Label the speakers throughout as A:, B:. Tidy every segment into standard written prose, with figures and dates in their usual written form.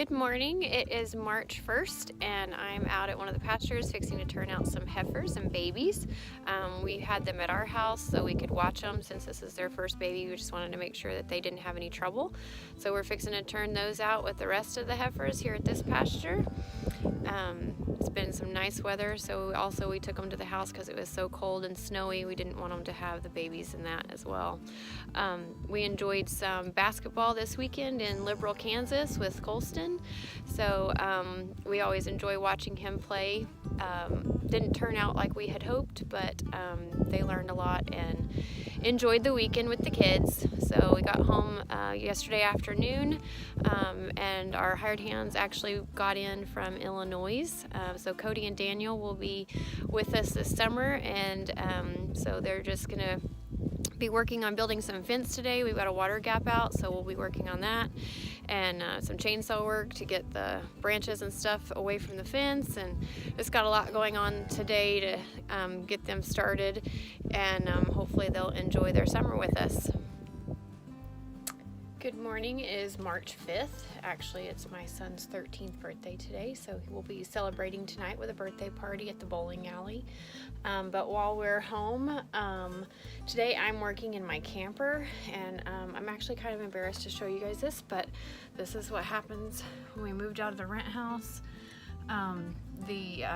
A: Good morning. It is March 1st and I'm out at one of the pastures fixing to turn out some heifers and babies. We had them at our house so we could watch them since this is their first baby. We just wanted to make sure that they didn't have any trouble. So we're fixing to turn those out with the rest of the heifers here at this pasture. It's been some nice weather, so we took them to the house because it was so cold and snowy. We didn't want them to have the babies in that as well. We enjoyed some basketball this weekend in Liberal, Kansas with Colston. So we always enjoy watching him play. Didn't turn out like we had hoped, but they learned a lot and enjoyed the weekend with the kids. So we got home yesterday afternoon, and our hired hands actually got in from Illinois. So Cody and Daniel will be with us this summer, and so they're just gonna be working on building some fence today. We've got a water gap out, so we'll be working on that, and some chainsaw work to get the branches and stuff away from the fence, and just got a lot going on today to get them started, and hopefully they'll enjoy their summer with us. Good morning. It is March 5th. Actually, it's my son's 13th birthday today, so he will be celebrating tonight with a birthday party at the bowling alley. But while we're home, today I'm working in my camper, and I'm actually kind of embarrassed to show you guys this, but this is what happens when we moved out of the rent house. The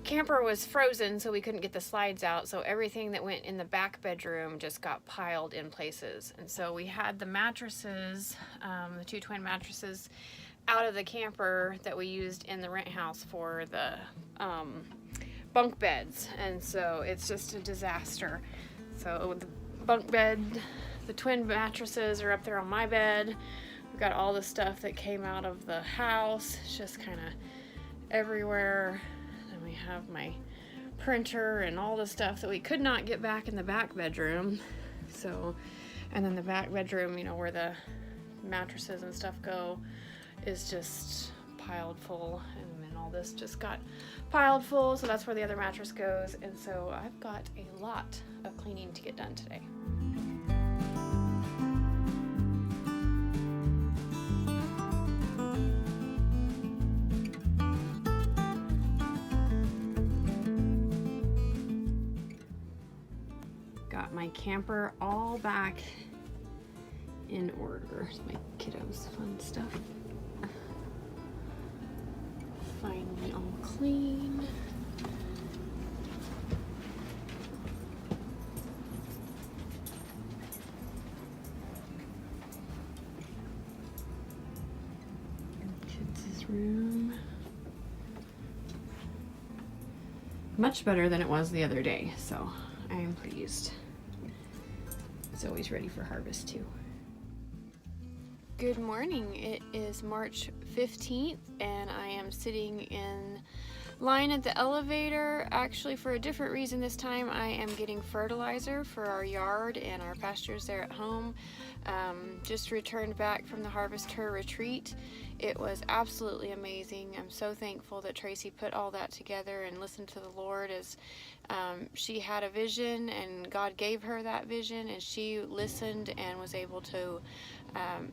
A: camper was frozen, so we couldn't get the slides out, so everything that went in the back bedroom just got piled in places. And so we had the mattresses, the two twin mattresses, out of the camper that we used in the rent house for the bunk beds, and so it's just a disaster. So the bunk bed, the twin mattresses are up there on my bed. We've got all the stuff that came out of the house. It's just kind of everywhere. We have my printer and all the stuff that we could not get back in the back bedroom. So, and then the back bedroom, you know, where the mattresses and stuff go, is just piled full, and then all this just got piled full, so that's where the other mattress goes. And so I've got a lot of cleaning to get done today. Got my camper all back in order. It's my kiddos' fun stuff. Finally all clean. Kids' room. Much better than it was the other day, so I am pleased. It's always ready for harvest too. Good morning. It is March 15th and I am sitting in line at the elevator, actually for a different reason this time. I am getting fertilizer for our yard and our pastures there at home. Just returned back from the HarvestHER retreat. It was absolutely amazing. I'm so thankful that Tracy put all that together and listened to the Lord as she had a vision, and God gave her that vision, and she listened and was able to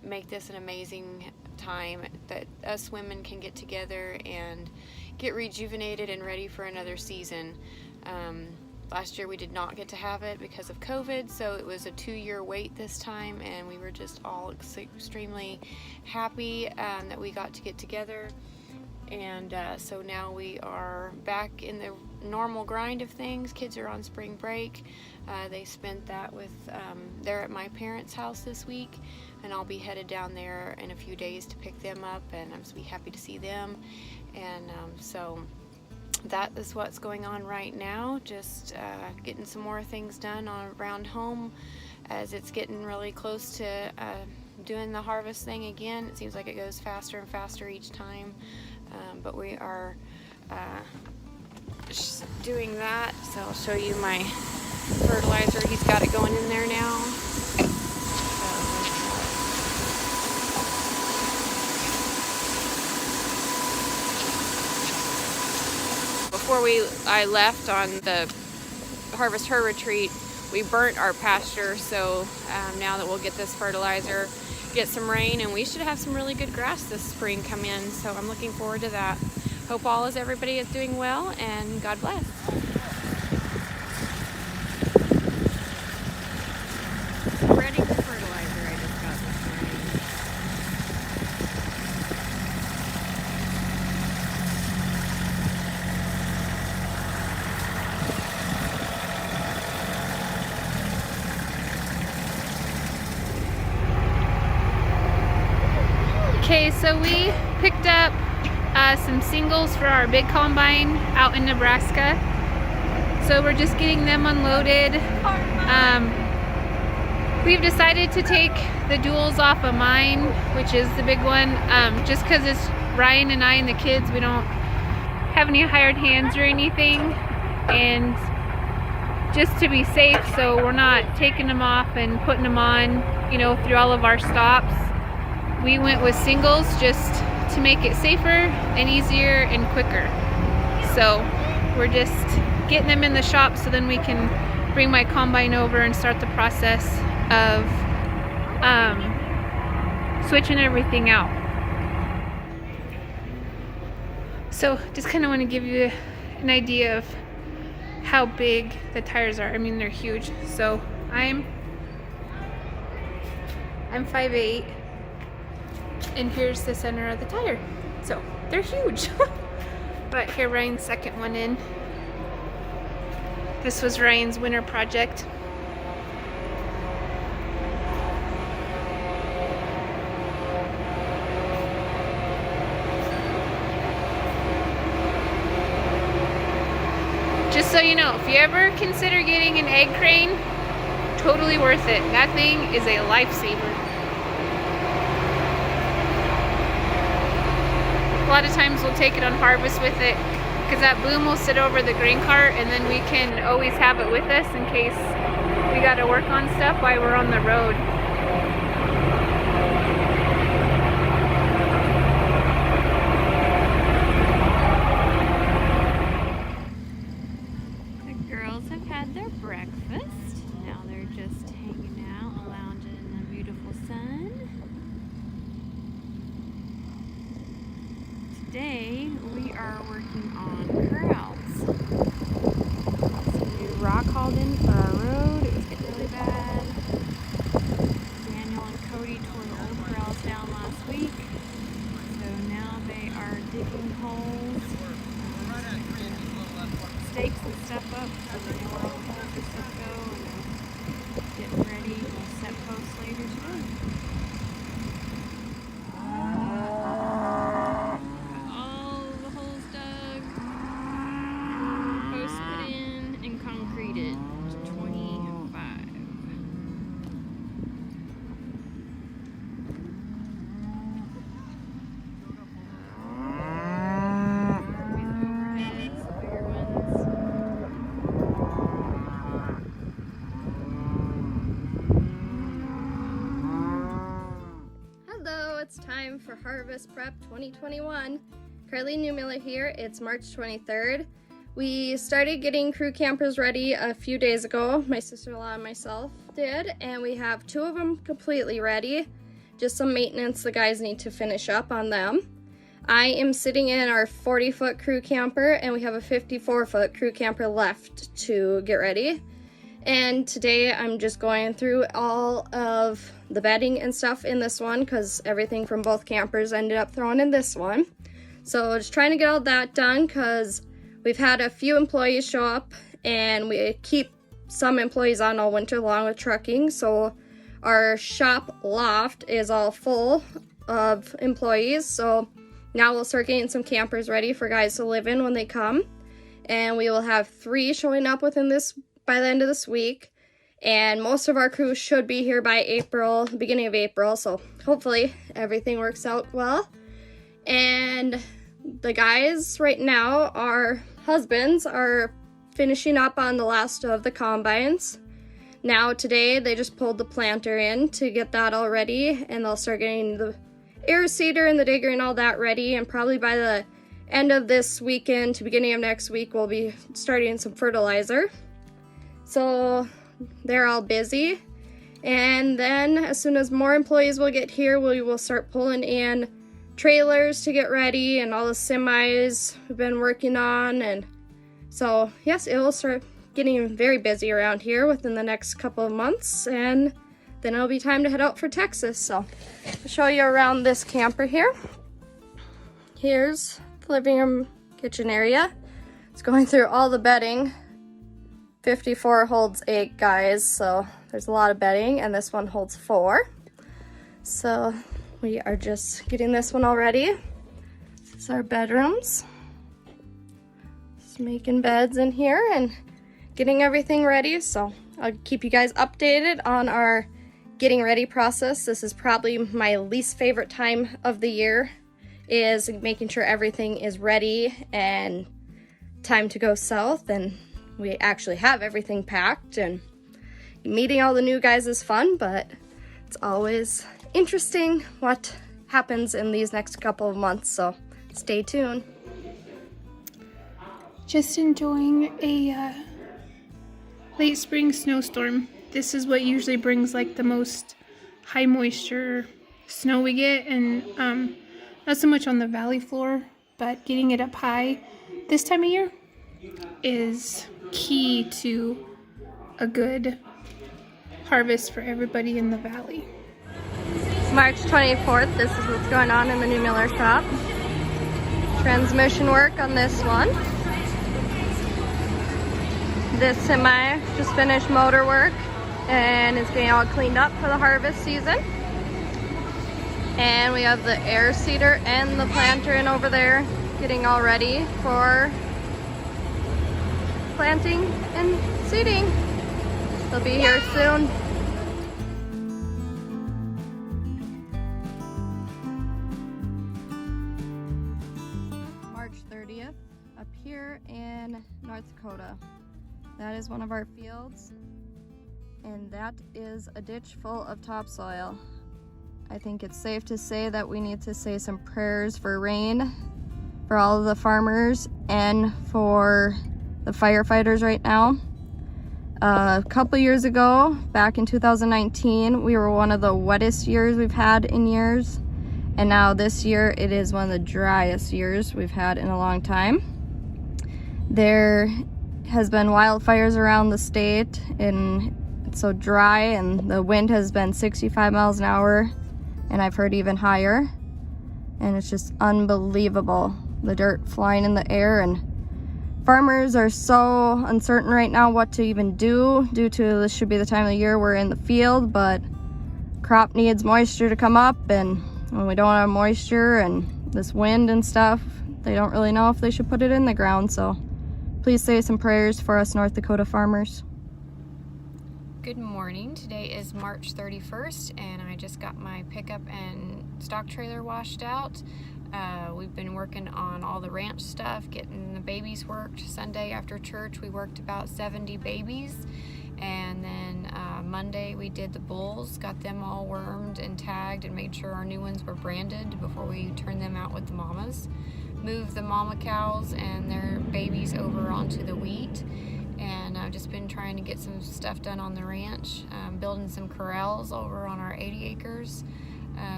A: make this an amazing time that us women can get together and get rejuvenated and ready for another season. Last year we did not get to have it because of COVID, so it was a 2-year wait this time, and we were just all extremely happy that we got to get together. And so now we are back in the normal grind of things. Kids are on spring break. They spent that with they're at my parents' house this week, and I'll be headed down there in a few days to pick them up, and I'm just be happy to see them. And so that is what's going on right now. Just getting some more things done around home as it's getting really close to doing the harvest thing again. It seems like it goes faster and faster each time. But we are doing that, so I'll show you my fertilizer. He's got it going in there now. Before I left on the HarvestHER retreat, we burnt our pasture, so now that we'll get this fertilizer, get some rain, and we should have some really good grass this spring come in, so I'm looking forward to that. Hope everybody is doing well, and God bless. Ready for fertilizer I just got this morning. Okay, so we picked up some singles for our big combine out in Nebraska. So we're just getting them unloaded. We've decided to take the duals off of mine, which is the big one, just because it's Ryan and I and the kids. We don't have any hired hands or anything, and just to be safe, so we're not taking them off and putting them on, you know, through all of our stops. We went with singles just to make it safer and easier and quicker. So we're just getting them in the shop so then we can bring my combine over and start the process of switching everything out. So just kind of want to give you an idea of how big the tires are. I mean, they're huge. So I'm 5'8", and here's the center of the tire. So they're huge. But here, Ryan's second one in. This was Ryan's winter project. Just so you know, if you ever consider getting an egg crane, totally worth it. That thing is a lifesaver. A lot of times we'll take it on harvest with it, because that boom will sit over the grain cart, and then we can always have it with us in case we got to work on stuff while we're on the road. The girls have had their breakfast. Now they're just hanging out, lounging in the beautiful sun. Today we are working on corrals. Some new rock hauled in for our road. It was getting really bad. Daniel and Cody tore the old corrals down last week. So now they are digging holes, stakes and stuff up so they know where all the holes and stuff go, and then getting ready. We'll set posts later today.
B: It's time for Harvest Prep 2021. Carly Newmiller here. It's March 23rd. We started getting crew campers ready a few days ago. My sister-in-law and myself did, and we have 2 of them completely ready. Just some maintenance the guys need to finish up on them. I am sitting in our 40-foot crew camper, and we have a 54-foot crew camper left to get ready. And today I'm just going through all of the bedding and stuff in this one, because everything from both campers ended up thrown in this one. So just trying to get all that done, because we've had a few employees show up, and we keep some employees on all winter long with trucking. So our shop loft is all full of employees. So now we'll start getting some campers ready for guys to live in when they come. And we will have 3 showing up by the end of this week, and most of our crew should be here by April, beginning of April, so hopefully everything works out well. And the guys right now, our husbands, are finishing up on the last of the combines. Now today they just pulled the planter in to get that all ready, and they'll start getting the air seeder and the digger and all that ready, and probably by the end of this weekend to beginning of next week we'll be starting some fertilizer. So they're all busy, And then as soon as more employees will get here, we will start pulling in trailers to get ready and all the semis we've been working on. And so yes, it will start getting very busy around here within the next couple of months, and then it'll be time to head out for Texas. So I'll show you around this camper here. Here's the living room kitchen area. It's going through all the bedding. 54 holds 8 guys, so there's a lot of bedding, and this one holds 4. So we are just getting this one all ready. This is our bedrooms. Just making beds in here and getting everything ready. So I'll keep you guys updated on our getting ready process. This is probably my least favorite time of the year, is making sure everything is ready and time to go south, and we actually have everything packed. And meeting all the new guys is fun, but it's always interesting what happens in these next couple of months, so stay tuned.
C: Just enjoying a late spring snowstorm. This is what usually brings like the most high moisture snow we get, and not so much on the valley floor, but getting it up high this time of year is key to a good harvest for everybody in the valley.
B: It's March 24th. This is what's going on in the new Miller shop. Transmission work on this one. This semi just finished motor work and is getting all cleaned up for the harvest season. And we have the air seeder and the planter in over there getting all ready for planting and seeding. They'll be here soon. March 30th, up here in North Dakota. That is one of our fields, and that is a ditch full of topsoil. I think it's safe to say that we need to say some prayers for rain for all of the farmers and for the firefighters right now. A couple years ago, back in 2019, we were one of the wettest years we've had in years, and now this year it is one of the driest years we've had in a long time. There has been wildfires around the state, and it's so dry, and the wind has been 65 miles an hour, and I've heard even higher, and it's just unbelievable, the dirt flying in the air. And farmers are so uncertain right now what to even do, due to this should be the time of the year we're in the field, but crop needs moisture to come up, and when we don't have moisture and this wind and stuff, they don't really know if they should put it in the ground. So please say some prayers for us North Dakota farmers.
A: Good morning. Today is March 31st, and I just got my pickup and stock trailer washed out. We've been working on all the ranch stuff, getting the babies worked. Sunday after church we worked about 70 babies, and then Monday we did the bulls, got them all wormed and tagged and made sure our new ones were branded before we turned them out with the mamas. Moved the mama cows and their babies over onto the wheat, and I've just been trying to get some stuff done on the ranch, building some corrals over on our 80 acres.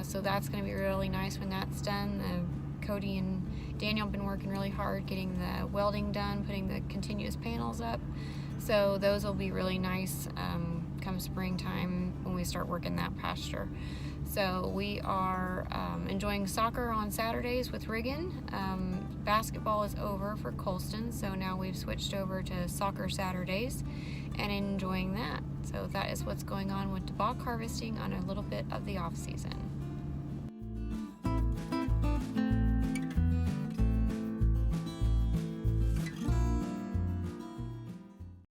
A: So that's going to be really nice when that's done. Cody and Daniel have been working really hard getting the welding done, putting the continuous panels up. So those will be really nice come springtime when we start working that pasture. So we are enjoying soccer on Saturdays with Riggin. Basketball is over for Colston, so now we've switched over to soccer Saturdays and enjoying that. So that is what's going on with tobacco harvesting on a little bit of the off season.